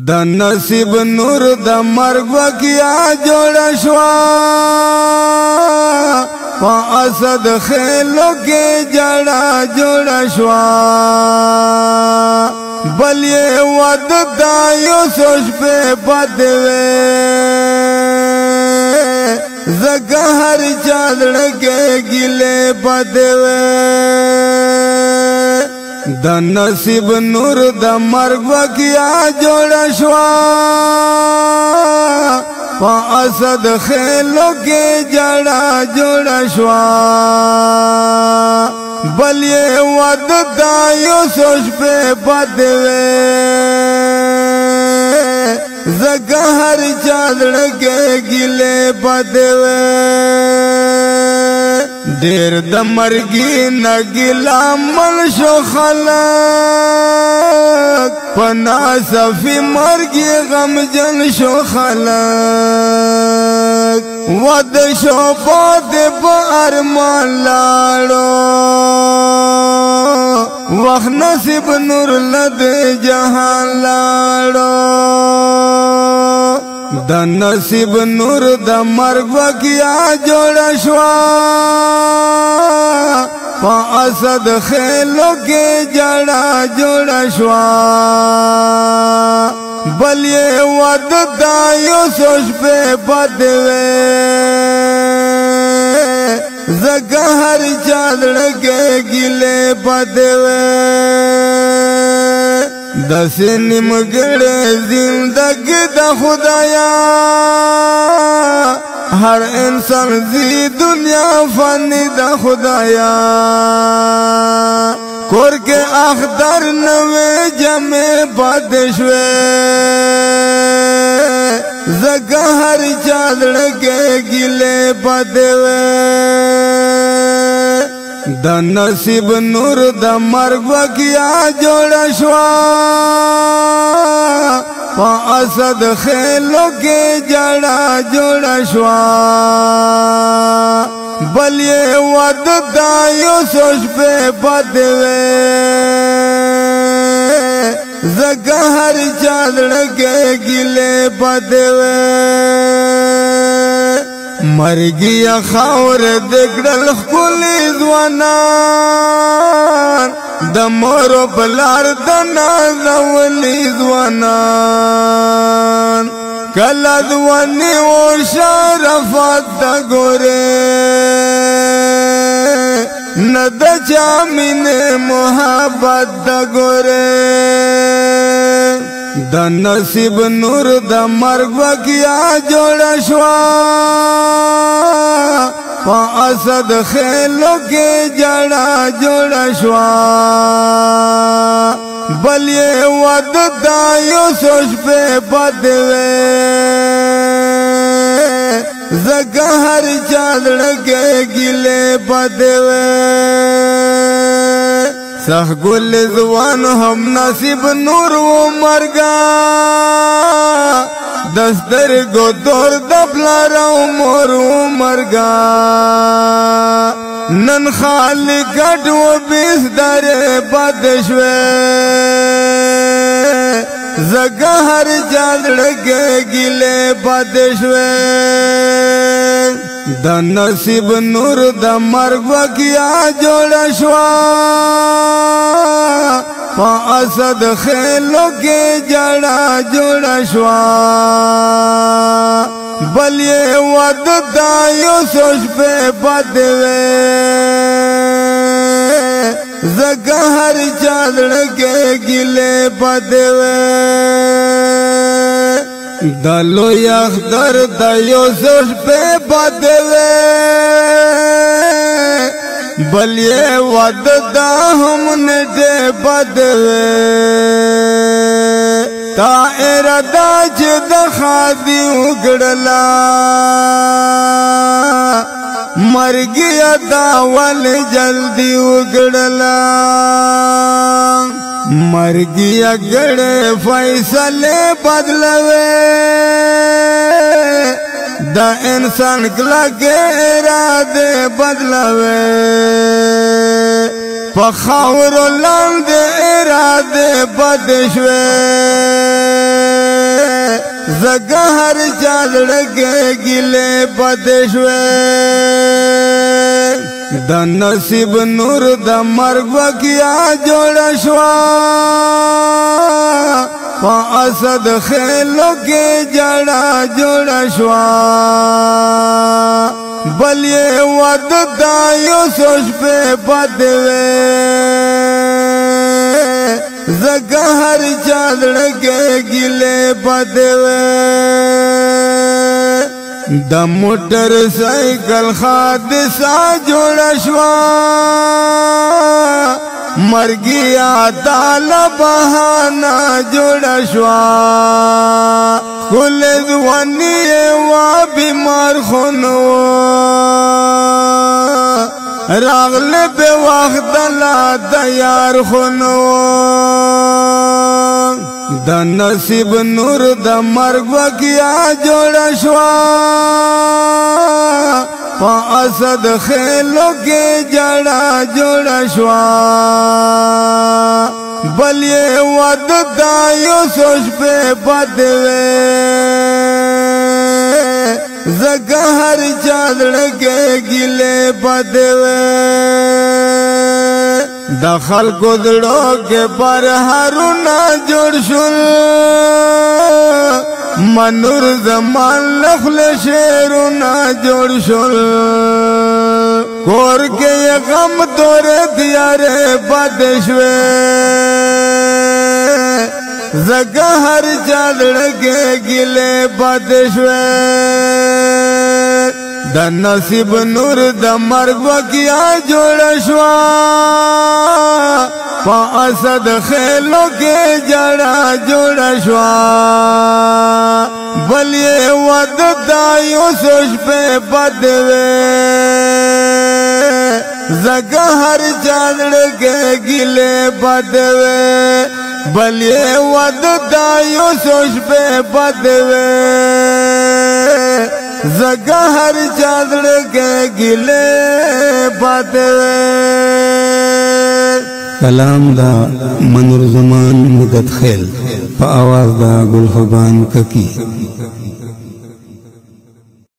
د نصیب نور د مرګ وکیا جوړ شوا په اسد خېلو کې جړا جوړ شوا بل یې ود دایو سوچ په بدوي زګه هر چادړ کې ګله بدوي د نصیب نور د مرګ وکیا جوړ شوا په اسد خېلو کې جړا جوړ شوا بل یې ود دایو سوچ په بدوي زګه هر چادړ کې ګله بدوي دیر د مرګي نګلا مل شو خلق پنا صفي مرګي غم جن شو خلق ود شو پد ارمان لاړو وخت نصیب نور لد جهان لاړو د نصیب نور د مرګ وکیا جوړ شوا په اسد خېلو کې جړا جوړ شوا بل یې ود دایو سوچ په بدوي زګه هر چادړ کې ګله بدوي د سینم ګړې زندګي د خدایا هر انسان زی دنیا فانی د خدایا کور کې اخدر نوې جمع بد شوي زګه هر چادړ کې ګله بدوي د نصیب نور د مرګ وکیا جوړ شوا په اسد خېلو کې جړا جوړ شوا بل یې ود دایو سوچ په بدوي زګه هر چادړ کې ګله بدوي مرګي خاور دګړل خولي ځوانان د مور بلار د نازولي ځوانان کله ځواني او شرفت د ګوره نه د چا مینه محبت د ګوره د نصیب نور د مرګ وکیا جوړ شوا په اسد خېلو کې جړا جوړ شوا بل یې ود دایو سوچ په بدوي زګه هر چادړ کې ګله بدوي سخ ګل ځوان هم نصیب نور و مرګا دستر گو دور دبلار مور و مرګا نن خالی ګډ و بیس در بد شوي زګه هر چادړ کې ګله بد شوي د نصیب نور د مرګ وکیا جوړ شوا په اسد خېلو کې جړا جوړ شوا بل یې ود دایو سوچ په بدوي زګه هر چادړ کې ګله بدوي د لوی اخدر د یوسف په بدوي بل یې ود دا هم نه بدوي تا اراده چې د خادي وګړلا مرګي ادا ول جلدی وګړلا مرګي اګړ فیصله بدلوي دا انسان کلا کے اراده بدلوي پخاور لاند اراده بدشوي زګه هر چا زړګې ګلې بد شوې د نصیب نور د مرګ وکیا جوړ شوا په اسد خېلو کې جړا جوړ شوا بل یې ود دایو سوچ په بد وې زګه هر چا زړګې ګلې بد وې د موټر سایکل حادثه جوړ شوا مرګیا طالب بهانه جوړ شوا کل ځواني وا بیمار خونو راغله به وخت لا تیار خونو د نصیب نور د مرګ وکیا جوړ شوا په اسد خېلو کې جړا جوړ شوا بل یې ود دایو سوچ په بد وې زګه هر چا زړګې ګلې بد وې د خلکو زړو کې پر هارونه جوړ شول منور زمان لخل شیرونه جوړ شول کور کې غم تورې تیارې بد شوې زګه هر چا زړګې ګلې بد شوې د نصیب نور د مرګ وکیا جوړ شوا په اسد خېلو کې جړا جوړ شوا بل یې ود دایو سوچ په بد وې زګه هر چا زړګې ګلې بد وې بل یې ود دایو سوچ په بد وې زګه هر چا زړګې ګلې بد وې کلام دا منور زمان مدت خیل په आवाज دا گل خوبان ککی